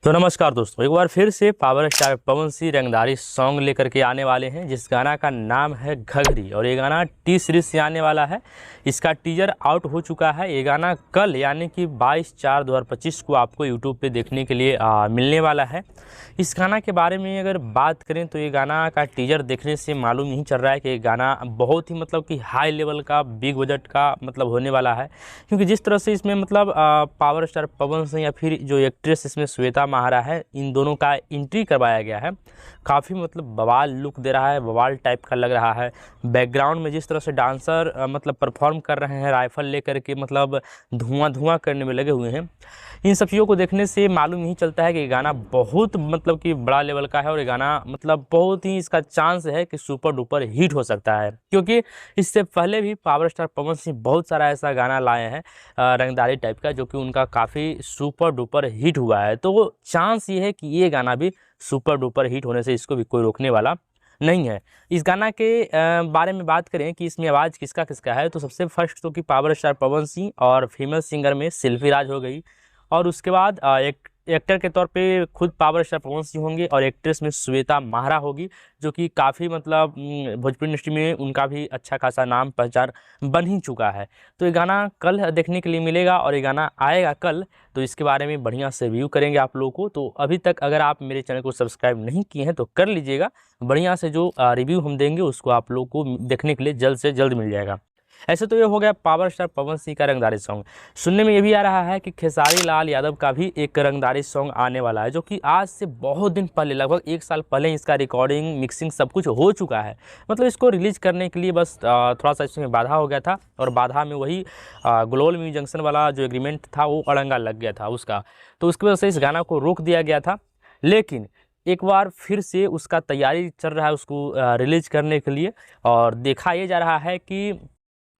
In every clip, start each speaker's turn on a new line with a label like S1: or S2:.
S1: तो नमस्कार दोस्तों, एक बार फिर से पावर स्टार पवन सिंह रंगदारी सॉन्ग लेकर के आने वाले हैं, जिस गाना का नाम है घघरी। और ये गाना टी सीरीज से आने वाला है। इसका टीजर आउट हो चुका है। ये गाना कल यानी कि 22/4/2025 को आपको यूट्यूब पे देखने के लिए मिलने वाला है। इस गाना के बारे में अगर बात करें तो ये गाना का टीजर देखने से मालूम नहीं चल रहा है कि ये गाना बहुत ही मतलब कि हाई लेवल का बिग बजट का मतलब होने वाला है, क्योंकि जिस तरह से इसमें मतलब पावर स्टार पवन सिंह या फिर जो एक्ट्रेस इसमें श्वेता महारा है, इन दोनों का एंट्री करवाया गया है। काफ़ी मतलब बवाल लुक दे रहा है, बवाल टाइप का लग रहा है। बैकग्राउंड में जिस तरह से डांसर मतलब परफॉर्म कर रहे हैं राइफल लेकर के, मतलब धुआं धुआं करने में लगे हुए हैं। इन सब चीज़ों को देखने से मालूम नहीं चलता है कि ये गाना बहुत मतलब कि बड़ा लेवल का है, और ये गाना मतलब बहुत ही इसका चांस है कि सुपर डुपर हिट हो सकता है, क्योंकि इससे पहले भी पावर स्टार पवन सिंह बहुत सारा ऐसा गाना लाए हैं रंगदारी टाइप का, जो कि उनका काफ़ी सुपर डुपर हिट हुआ है। तो चांस ये है कि ये गाना भी सुपर डुपर हिट होने से इसको भी कोई रोकने वाला नहीं है। इस गाना के बारे में बात करें कि इसमें आवाज़ किसका किसका है, तो सबसे फर्स्ट तो कि पावर स्टार पवन सिंह और फीमेल सिंगर में सेल्फी राज हो गई, और उसके बाद एक एक्टर के तौर पे खुद पावर स्टार पवन सिंह होंगे, और एक्ट्रेस में श्वेता महारा होगी, जो कि काफ़ी मतलब भोजपुरी इंडस्ट्री में उनका भी अच्छा खासा नाम पहचान बन ही चुका है। तो ये गाना कल देखने के लिए मिलेगा, और ये गाना आएगा कल, तो इसके बारे में बढ़िया से रिव्यू करेंगे आप लोगों को। तो अभी तक अगर आप मेरे चैनल को सब्सक्राइब नहीं किए हैं तो कर लीजिएगा। बढ़िया से जो रिव्यू हम देंगे उसको आप लोगों को देखने के लिए जल्द से जल्द मिल जाएगा। ऐसे तो ये हो गया पावर स्टार पवन सिंह का रंगदारी सॉन्ग। सुनने में ये भी आ रहा है कि खेसारी लाल यादव का भी एक रंगदारी सॉन्ग आने वाला है, जो कि आज से बहुत दिन पहले, लगभग 1 साल पहले इसका रिकॉर्डिंग मिक्सिंग सब कुछ हो चुका है। मतलब इसको रिलीज करने के लिए बस थोड़ा सा इसमें बाधा हो गया था, और बाधा में वही ग्लोबल म्यूजिक जंक्शन वाला जो एग्रीमेंट था वो अड़ंगा लग गया था उसका, तो उसकी वजह से इस गाना को रोक दिया गया था। लेकिन एक बार फिर से उसका तैयारी चल रहा है उसको रिलीज करने के लिए, और देखा ये जा रहा है कि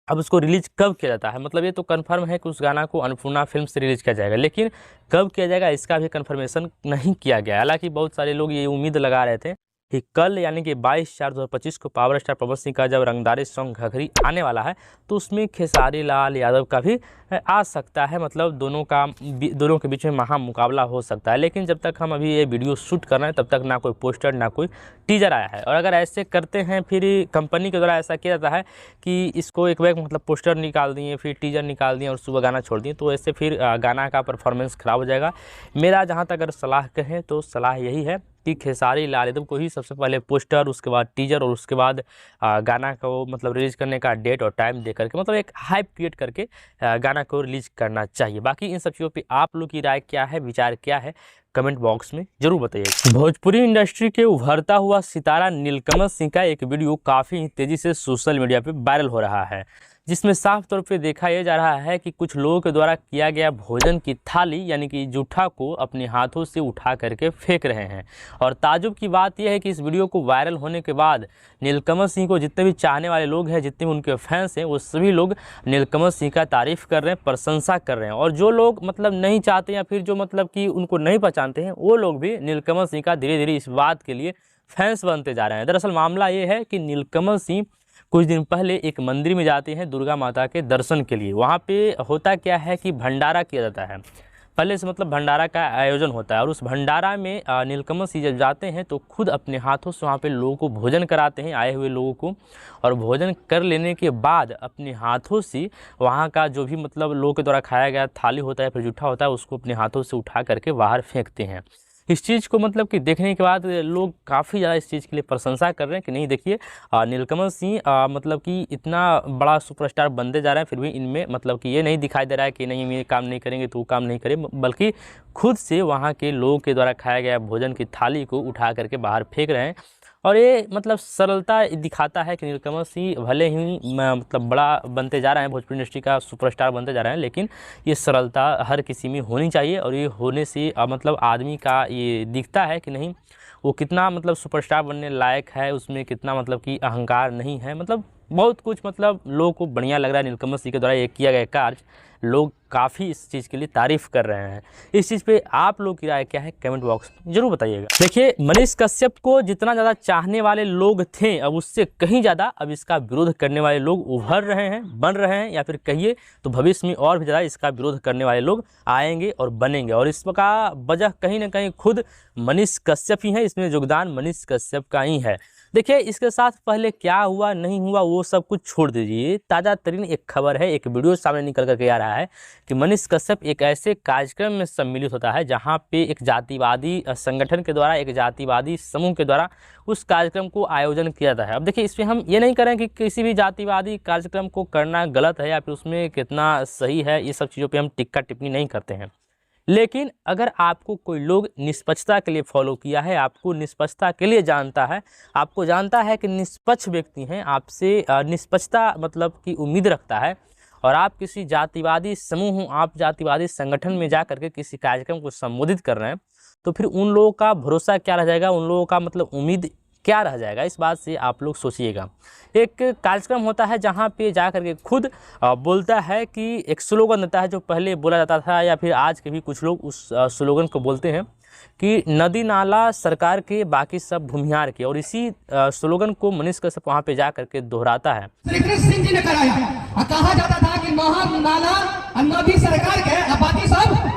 S1: अब उसको रिलीज कब किया जाता है। मतलब ये तो कंफर्म है कि उस गाना को अन्नपूर्णा फिल्म से रिलीज किया जाएगा, लेकिन कब किया जाएगा इसका भी कंफर्मेशन नहीं किया गया। हालांकि बहुत सारे लोग ये उम्मीद लगा रहे थे कि कल यानी कि 22/4/2025 को पावर स्टार पवन सिंह का जब रंगदारी सॉन्ग घघरी आने वाला है, तो उसमें खेसारी लाल यादव का भी आ सकता है। मतलब दोनों के बीच में महा मुकाबला हो सकता है। लेकिन जब तक हम अभी ये वीडियो शूट कर रहे हैं तब तक ना कोई पोस्टर ना कोई टीजर आया है। और अगर ऐसे करते हैं, फिर कंपनी के द्वारा ऐसा किया जाता है कि इसको एक बार मतलब पोस्टर निकाल दिए, फिर टीजर निकाल दिए और सुबह गाना छोड़ दिए, तो ऐसे फिर गाना का परफॉर्मेंस ख़राब हो जाएगा। मेरा जहाँ तक अगर सलाह कहें तो सलाह यही है कि खेसारी लाल यादव को ही सबसे पहले पोस्टर, उसके बाद टीजर, और उसके बाद गाना को मतलब रिलीज़ करने का डेट और टाइम दे करके, मतलब एक हाइप क्रिएट करके गाना को रिलीज करना चाहिए। बाकी इन सब चीज़ों पे आप लोग की राय क्या है, विचार क्या है, कमेंट बॉक्स में जरूर बताइए। भोजपुरी इंडस्ट्री के उभरता हुआ सितारा नीलकमल सिंह का एक वीडियो काफ़ी तेज़ी से सोशल मीडिया पे वायरल हो रहा है, जिसमें साफ तौर पे देखा यह जा रहा है कि कुछ लोगों के द्वारा किया गया भोजन की थाली यानी कि जूठा को अपने हाथों से उठा करके फेंक रहे हैं। और ताजुब की बात यह है कि इस वीडियो को वायरल होने के बाद नीलकमल सिंह को जितने भी चाहने वाले लोग हैं, जितने भी उनके फैंस हैं, वो सभी लोग नीलकमल सिंह का तारीफ़ कर रहे हैं, प्रशंसा कर रहे हैं। और जो लोग मतलब नहीं चाहते या फिर जो मतलब कि उनको नहीं पहचानते हैं, वो लोग भी नीलकमल सिंह का धीरे धीरे इस बात के लिए फैंस बनते जा रहे हैं। दरअसल मामला ये है कि नीलकमल सिंह कुछ दिन पहले एक मंदिर में जाते हैं दुर्गा माता के दर्शन के लिए। वहाँ पे होता क्या है कि भंडारा किया जाता है, पहले से मतलब भंडारा का आयोजन होता है, और उस भंडारा में नीलकमल सिंह जब जाते हैं तो खुद अपने हाथों से वहाँ पे लोगों को भोजन कराते हैं, आए हुए लोगों को। और भोजन कर लेने के बाद अपने हाथों से वहाँ का जो भी मतलब लोगों के द्वारा खाया गया थाली होता है, फिर जूठा होता है, उसको अपने हाथों से उठा करके बाहर फेंकते हैं। इस चीज़ को मतलब कि देखने के बाद लोग काफ़ी ज़्यादा इस चीज़ के लिए प्रशंसा कर रहे हैं कि नहीं देखिए, नीलकमल सिंह मतलब कि इतना बड़ा सुपरस्टार बनते जा रहे हैं, फिर भी इनमें मतलब कि ये नहीं दिखाई दे रहा है कि नहीं हम ये काम नहीं करेंगे तो वो काम नहीं करें, बल्कि खुद से वहाँ के लोगों के द्वारा खाया गया भोजन की थाली को उठा करके बाहर फेंक रहे हैं। और ये मतलब सरलता दिखाता है कि नीलकमल सिंह भले ही मतलब बड़ा बनते जा रहे हैं, भोजपुरी इंडस्ट्री का सुपरस्टार बनते जा रहे हैं, लेकिन ये सरलता हर किसी में होनी चाहिए। और ये होने से मतलब आदमी का ये दिखता है कि नहीं वो कितना मतलब सुपरस्टार बनने लायक है, उसमें कितना मतलब कि अहंकार नहीं है। मतलब बहुत कुछ मतलब लोगों को बढ़िया लग रहा है। नीलकमल सिंह के द्वारा ये किया गया कार्य, लोग काफ़ी इस चीज़ के लिए तारीफ़ कर रहे हैं। इस चीज़ पे आप लोग की राय क्या है कमेंट बॉक्स में जरूर बताइएगा। देखिए, मनीष कश्यप को जितना ज़्यादा चाहने वाले लोग थे, अब उससे कहीं ज़्यादा अब इसका विरोध करने वाले लोग उभर रहे हैं, बन रहे हैं, या फिर कहिए तो भविष्य में और भी ज़्यादा इसका विरोध करने वाले लोग आएंगे और बनेंगे। और इसका वजह कहीं ना कहीं खुद मनीष कश्यप ही है, इसमें योगदान मनीष कश्यप का ही है। देखिए, इसके साथ पहले क्या हुआ नहीं हुआ वो सब कुछ छोड़ दीजिए। ताज़ा तरीन एक खबर है, एक वीडियो सामने निकल करके आ रहा है कि मनीष कश्यप एक ऐसे कार्यक्रम में सम्मिलित होता है जहां पे एक जातिवादी संगठन के द्वारा, एक जातिवादी समूह के द्वारा उस कार्यक्रम को आयोजन किया जाता है। अब देखिए, इसमें हम ये नहीं करें कि किसी भी जातिवादी कार्यक्रम को करना गलत है या फिर उसमें कितना सही है, ये सब चीज़ों पर हम टिक्का टिप्पणी नहीं करते हैं। लेकिन अगर आपको कोई लोग निष्पक्षता के लिए फॉलो किया है, आपको निष्पक्षता के लिए जानता है, आपको जानता है कि निष्पक्ष व्यक्ति हैं, आपसे निष्पक्षता मतलब की उम्मीद रखता है, और आप किसी जातिवादी समूह, आप जातिवादी संगठन में जा करके किसी कार्यक्रम को संबोधित कर रहे हैं, तो फिर उन लोगों का भरोसा क्या रह जाएगा, उन लोगों का मतलब उम्मीद क्या रह जाएगा। इस बात से आप लोग सोचिएगा। एक कार्यक्रम होता है जहाँ पे जा करके खुद बोलता है कि एक स्लोगन देता है जो पहले बोला जाता था, या फिर आज के भी कुछ लोग उस स्लोगन को बोलते हैं कि नदी नाला सरकार के, बाकी सब भूमिहार के। और इसी स्लोगन को मनीष कश्यप वहाँ पे जा करके दोहराता है।
S2: श्री कृष्ण सिंह जी ने कराया, कहा जाता था कि नाला नदी सरकार के, बाकी सब।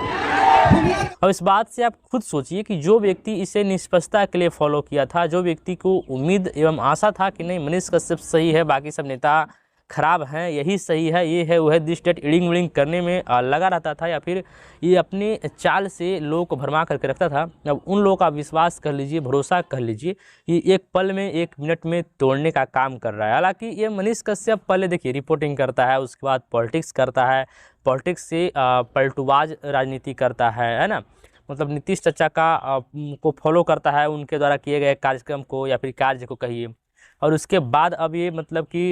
S1: अब इस बात से आप खुद सोचिए कि जो व्यक्ति इसे निष्पक्षता के लिए फॉलो किया था, जो व्यक्ति को उम्मीद एवं आशा था कि नहीं मनीष कश्यप सही है, बाकी सब नेता खराब हैं, यही सही है, ये है वो है, दिस डेट इडिंग विडिंग करने में लगा रहता था, या फिर ये अपने चाल से लोगों को भरमा करके रखता था। अब उन लोगों का विश्वास कर लीजिए, भरोसा कर लीजिए, ये एक पल में, एक मिनट में तोड़ने का काम कर रहा है। हालांकि ये मनीष कश्यप पहले देखिए रिपोर्टिंग करता है, उसके बाद पॉलिटिक्स करता है, पॉलिटिक्स से पलटूबाज राजनीति करता है ना, मतलब नीतीश चाचा का को फॉलो करता है, उनके द्वारा किए गए कार्यक्रम को या फिर कार्य को कहिए। और उसके बाद अब ये मतलब कि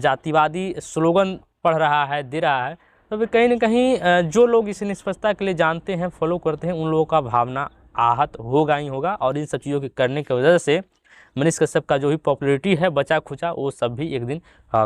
S1: जातिवादी स्लोगन पढ़ रहा है, दे रहा है। तो फिर कहीं ना कहीं जो लोग इसे निष्पक्षता के लिए जानते हैं, फॉलो करते हैं, उन लोगों का भावना आहत होगा ही होगा। और इन सब चीज़ों के करने की वजह से मनीष कश्यप का जो भी पॉपुलैरिटी है बचा खुचा, वो सब भी एक दिन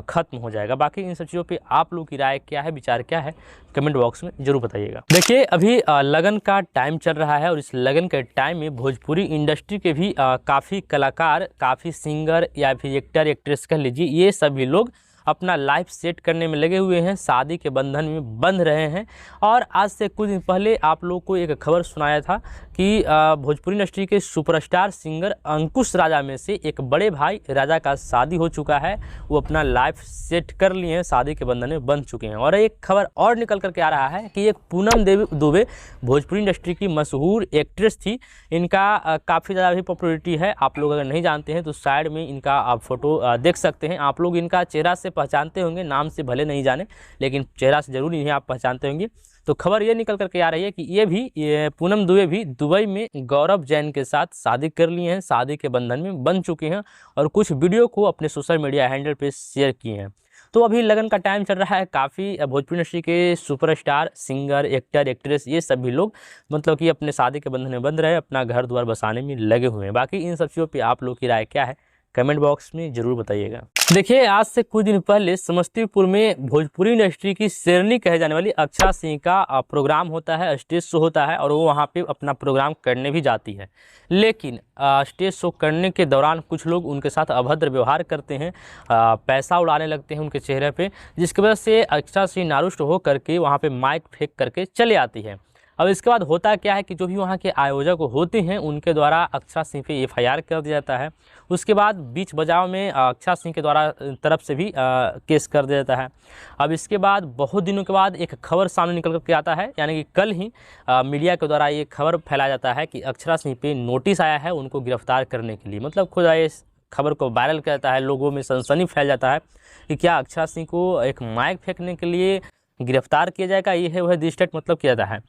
S1: खत्म हो जाएगा। बाकी इन सब चीज़ों पे आप लोगों की राय क्या है, विचार क्या है, कमेंट बॉक्स में जरूर बताइएगा। देखिए, अभी लगन का टाइम चल रहा है, और इस लगन के टाइम में भोजपुरी इंडस्ट्री के भी काफ़ी कलाकार, काफ़ी सिंगर या फिर एक्टर एक्ट्रेस कह लीजिए, ये सभी लोग अपना लाइफ सेट करने में लगे हुए हैं, शादी के बंधन में बंध रहे हैं। और आज से कुछ दिन पहले आप लोग को एक खबर सुनाया था कि भोजपुरी इंडस्ट्री के सुपरस्टार सिंगर अंकुश राजा में से एक बड़े भाई राजा का शादी हो चुका है, वो अपना लाइफ सेट कर लिए हैं, शादी के बंधन में बंध चुके हैं। और एक खबर और निकल करके आ रहा है कि एक पूनम दुबे भोजपुरी इंडस्ट्री की मशहूर एक्ट्रेस थी, इनका काफ़ी ज़्यादा भी पॉपुलरिटी है। आप लोग अगर नहीं जानते हैं तो साइड में इनका आप फोटो देख सकते हैं। आप लोग इनका चेहरा से पहचानते होंगे, नाम से भले नहीं जाने, लेकिन चेहरा से जरूर इन्हें आप पहचानते होंगे। तो खबर ये निकल करके आ रही है कि ये पूनम दुबे भी दुबई में गौरव जैन के साथ शादी कर लिए हैं, शादी के बंधन में बंध चुके हैं, और कुछ वीडियो को अपने सोशल मीडिया हैंडल पे शेयर किए हैं। तो अभी लगन का टाइम चल रहा है, काफ़ी भोजपुरी इंडस्ट्री के सुपरस्टार, सिंगर, एक्टर, एक्ट्रेस, ये सभी लोग मतलब कि अपने शादी के बंधन में बंध रहे हैं, अपना घर द्वार बसाने में लगे हुए हैं। बाकी इन सब चीज़ों पर आप लोग की राय क्या है, कमेंट बॉक्स में जरूर बताइएगा। देखिए, आज से कुछ दिन पहले समस्तीपुर में भोजपुरी इंडस्ट्री की शेरनी कहे जाने वाली अक्षा सिंह का प्रोग्राम होता है, स्टेज शो होता है, और वो वहाँ पे अपना प्रोग्राम करने भी जाती है। लेकिन स्टेज शो करने के दौरान कुछ लोग उनके साथ अभद्र व्यवहार करते हैं, पैसा उड़ाने लगते हैं उनके चेहरे पे, जिसकी वजह से अक्षा सिंह नारुष्ट हो करके वहाँ पे माइक फेंक करके चले आती है। अब इसके बाद होता क्या है कि जो भी वहाँ के आयोजक होते हैं उनके द्वारा अक्षा सिंह पे एफआईआर कर दिया जाता है। उसके बाद बीच बचाव में अक्षा सिंह के द्वारा तरफ से भी केस कर दिया जाता है। अब इसके बाद बहुत दिनों के बाद एक खबर सामने निकल कर आता है, यानी कि कल ही मीडिया के द्वारा ये खबर फैलाया जाता है कि अक्षा सिंह पे नोटिस आया है उनको गिरफ्तार करने के लिए। मतलब खुद इस खबर को वायरल किया जाता है, लोगों में सनसनी फैल जाता है कि क्या अक्षा सिंह को एक माइक फेंकने के लिए गिरफ्तार किया जाएगा, ये है वह दिस्टेट मतलब किया जाता है।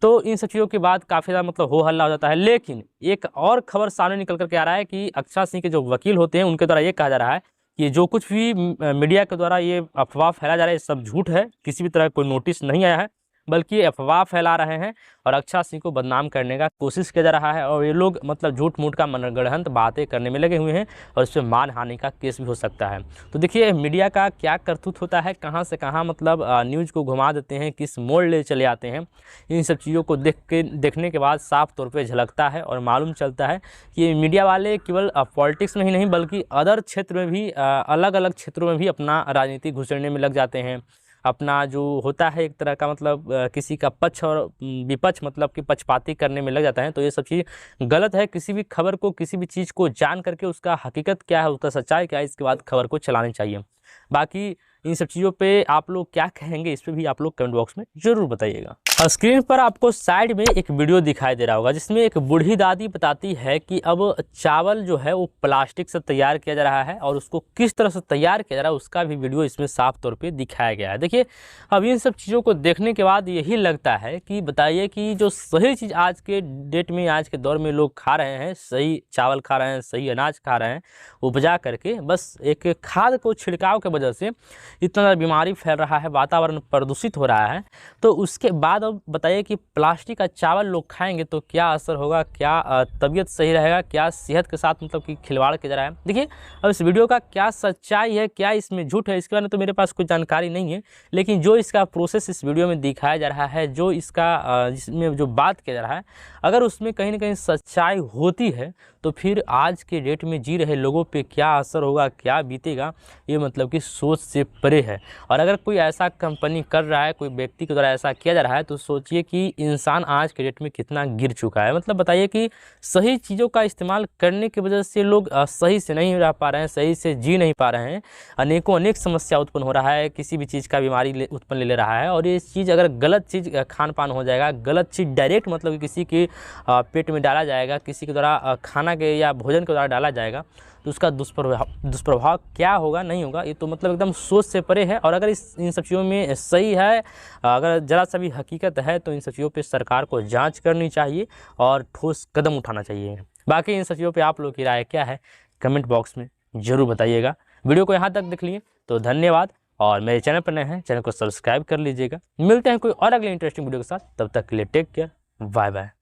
S1: तो इन सब चीज़ों के बाद काफ़ी ज़्यादा मतलब हो हल्ला हो जाता है। लेकिन एक और खबर सामने निकल करके आ रहा है कि अक्षा सिंह के जो वकील होते हैं उनके द्वारा ये कहा जा रहा है कि जो कुछ भी मीडिया के द्वारा ये अफवाह फैला जा रहा है, ये सब झूठ है, किसी भी तरह कोई नोटिस नहीं आया है, बल्कि ये अफवाह फैला रहे हैं और अक्षय सिंह को बदनाम करने का कोशिश किया जा रहा है। और ये लोग मतलब झूठ मूठ का मनगढ़ंत बातें करने में लगे हुए हैं और इस पर मानहानि का केस भी हो सकता है। तो देखिए मीडिया का क्या करतूत होता है, कहाँ से कहाँ मतलब न्यूज़ को घुमा देते हैं, किस मोड़ ले चले आते हैं। इन सब चीज़ों को देखने के बाद साफ तौर पे झलकता है और मालूम चलता है कि मीडिया वाले केवल पॉलिटिक्स में ही नहीं बल्कि अदर क्षेत्र में भी अलग अलग क्षेत्रों में भी अपना राजनीति घुसेड़ने में लग जाते हैं। अपना जो होता है एक तरह का मतलब किसी का पक्ष और विपक्ष मतलब कि पक्षपाती करने में लग जाता है। तो ये सब चीज़ गलत है। किसी भी खबर को, किसी भी चीज़ को जान करके उसका हकीकत क्या है, उसका सच्चाई क्या है, इसके बाद खबर को चलानी चाहिए। बाकी इन सब चीज़ों पे आप लोग क्या कहेंगे, इस पर भी आप लोग कमेंट बॉक्स में ज़रूर बताइएगा। स्क्रीन पर आपको साइड में एक वीडियो दिखाई दे रहा होगा जिसमें एक बूढ़ी दादी बताती है कि अब चावल जो है वो प्लास्टिक से तैयार किया जा रहा है और उसको किस तरह से तैयार किया जा रहा है उसका भी वीडियो इसमें साफ तौर पे दिखाया गया है। देखिए अब इन सब चीज़ों को देखने के बाद यही लगता है कि बताइए कि जो सही चीज़ आज के डेट में, आज के दौर में लोग खा रहे हैं, सही चावल खा रहे हैं, सही अनाज खा रहे हैं उपजा करके, बस एक खाद को छिड़काव की वजह से इतना ज़्यादा बीमारी फैल रहा है, वातावरण प्रदूषित हो रहा है। तो उसके बाद अब बताइए कि प्लास्टिक का चावल लोग खाएंगे तो क्या असर होगा, क्या तबीयत सही रहेगा, क्या सेहत के साथ मतलब कि खिलवाड़ किया जा रहा है। देखिए अब इस वीडियो का क्या सच्चाई है, क्या इसमें झूठ है, इसके बारे में तो मेरे पास कोई जानकारी नहीं है। लेकिन जो इसका प्रोसेस इस वीडियो में दिखाया जा रहा है, जो इसका जिसमें जो बात किया जा रहा है, अगर उसमें कहीं ना कहीं सच्चाई होती है तो फिर आज के डेट में जी रहे लोगों पे क्या असर होगा, क्या बीतेगा, ये मतलब कि सोच से परे है। और अगर कोई ऐसा कंपनी कर रहा है, कोई व्यक्ति के द्वारा ऐसा किया जा रहा है, तो सोचिए कि इंसान आज के डेट में कितना गिर चुका है। मतलब बताइए कि सही चीज़ों का इस्तेमाल करने की वजह से लोग सही से नहीं रह पा रहे हैं, सही से जी नहीं पा रहे हैं, अनेक समस्या उत्पन्न हो रहा है, किसी भी चीज़ का बीमारी उत्पन्न ले रहा है। और ये चीज़ अगर गलत चीज़ खान पान हो जाएगा, गलत चीज़ डायरेक्ट मतलब किसी के पेट में डाला जाएगा, किसी के द्वारा खाना के या भोजन के द्वारा डाला जाएगा, तो उसका दुष्प्रभाव क्या होगा, नहीं होगा, ये तो मतलब एकदम सोच से परे है। और अगर इन सब चीज़ों में सही है, अगर ज़रा सा भी हकीकत है, तो इन सब चीज़ों पे सरकार को जांच करनी चाहिए और ठोस कदम उठाना चाहिए। बाकी इन सब चीज़ों पे आप लोगों की राय क्या है, कमेंट बॉक्स में ज़रूर बताइएगा। वीडियो को यहाँ तक देख लिए तो धन्यवाद, और मेरे चैनल पर नए हैं, चैनल को सब्सक्राइब कर लीजिएगा। मिलते हैं कोई और अगले इंटरेस्टिंग वीडियो के साथ, तब तक के लिए टेक केयर, बाय बाय।